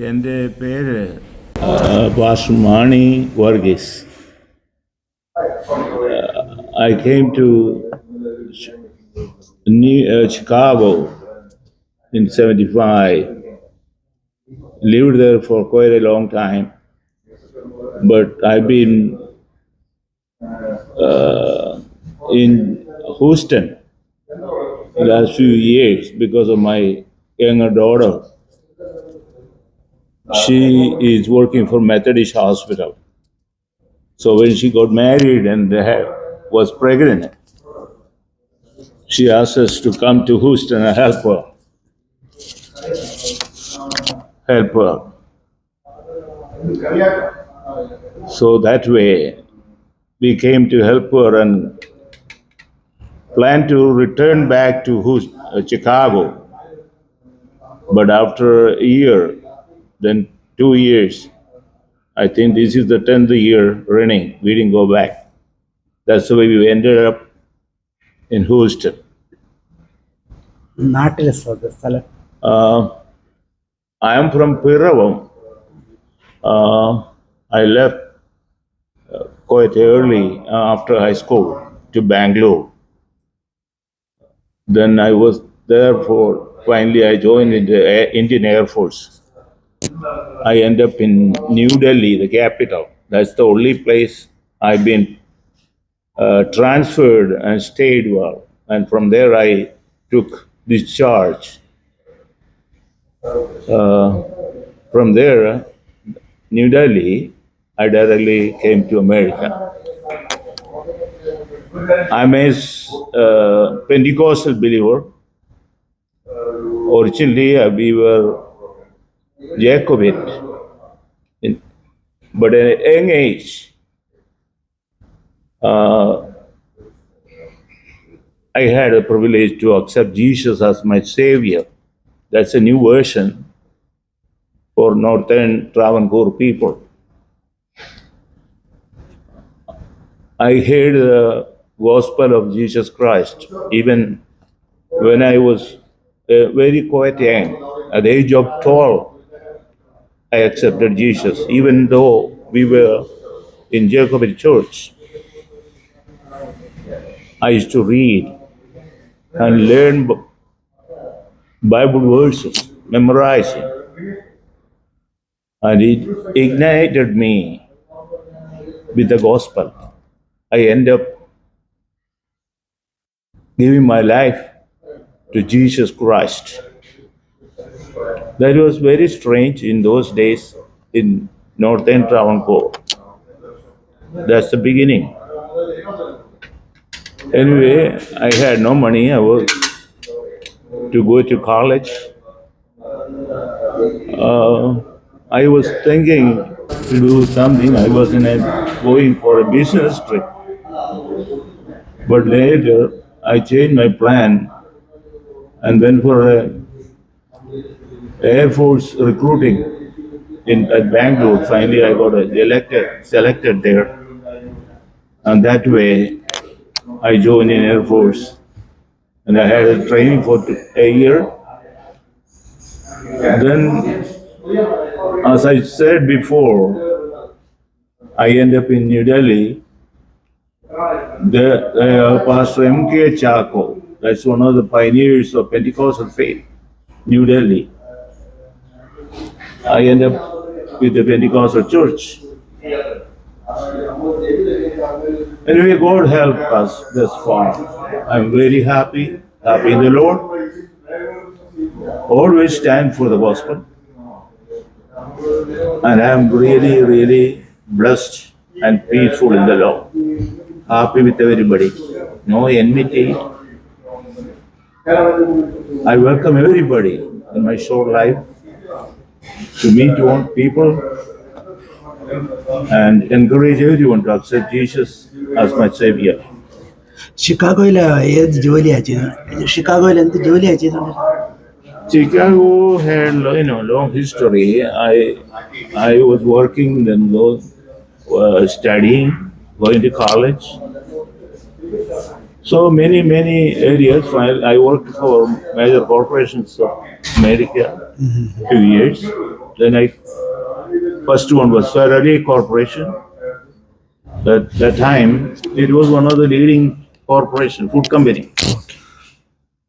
എൻ്റെ പേര് Pastor Mani Varghese. I came to Chicago in 75, lived there for quite a long time, but I've been in Houston the last few years because of my younger daughter. She is working for Methodist Hospital. So when she got married and was pregnant, she asked us to come to Houston and help her. So that way, we came to help her and planned to return back to Chicago. But after a year, then 2 years, I think this is the 10th year running, we didn't go back. That's the way we ended up in Houston. നാട്ടിലെ സ്ഥലം I am from PIRAVAM. I left quite early after high school to Bangalore. Then I was there for, finally I joined in the Indian Air Force. I end up in New Delhi, the capital. That's the only place I've been transferred and stayed well. And from there I took discharge. From there, New Delhi, I directly came to America. I'm a Pentecostal believer. Originally, we were Jacobite, but at a young age, I had a privilege to accept Jesus as my Savior. That's a new version for Northern Travancore people. I heard the gospel of Jesus Christ even when I was very quite young. At the age of 12, I accepted Jesus, even though we were in Jacobite Church. I used to read and learn Bible verses, memorizing. And it ignited me with the gospel. I end up giving my life to Jesus Christ. That was very strange in those days in Northern Travancore. That's the beginning. Anyway, I had no money. I was to go to college. I was thinking to do something. I was going for a business trip. But later, I changed my plan and went for a Air Force recruiting at Bangalore. Finally, I got selected there. And that way, I joined in Air Force. And I had a training for a year. Then, as I said before, I end up in New Delhi. Pastor M.K. Chako, that's one of the pioneers of Pentecostal faith, New Delhi. I end up with the Pentecostal church. Anyway, God helped us thus far. I'm very happy in the Lord. Always stand for the gospel. And I'm really, really blessed and peaceful in the Lord. Happy with everybody. No enmity. I welcome everybody in my short life to meet one people and encourage everyone to accept Jesus as my Savior. ഷിക്കാഗോയിൽ ഏത് ജോലിയാ ചെയ്തത്? ഷിക്കാഗോയിൽ എന്ത് ജോലിയാ ചെയ്തത്? Chicago had long history. I was working, then studying, going to college. So many areas. I worked for major corporations of America. few years. Then I first one was Ferrari Corporation. That time it was one of the leading corporation food company. Okay.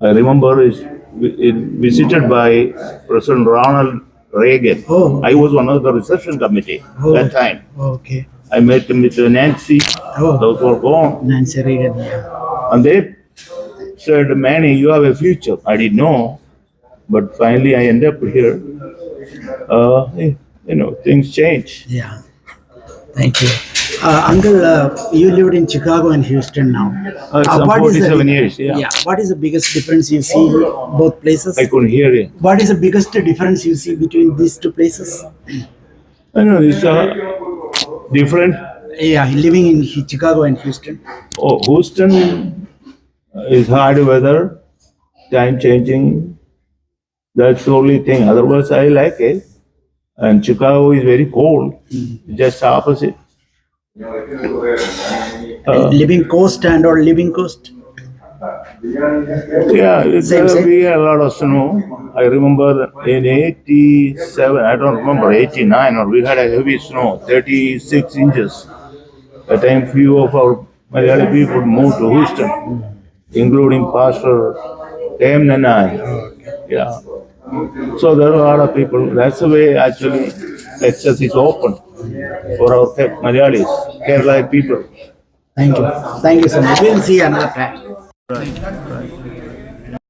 I remember it visited by President Ronald Reagan. Oh. I was one of the reception committee that time. Okay. I met with Nancy. Oh. Those were gone. Nancy Reagan, yeah. And they said, Manny, you have a future. I didn't know, but finally I ended up here. Things change. Yeah. Thank you. Uncle, you lived in Chicago and Houston now. Some What is the 47 years, yeah. What is the biggest difference you see both places? I couldn't hear you. What is the biggest difference you see between these two places? I know it's different. Yeah, living in Chicago and Houston. Oh, Houston is hard weather, time changing. That's the only thing. Otherwise, I like it. And Chicago is very cold, just opposite. Living coast and or living coast. Yeah, Same. we had a lot of snow. I remember in 87, I don't remember, 89, or we had a heavy snow, 36 inches. At the time, few of our Malayali people moved to Houston, including Pastor M. and I. Yeah. So there are a lot of people. That's the way actually Texas is open for our Malayalis, Kerala people. Thank you. Thank you so much. We'll see you another time. Right.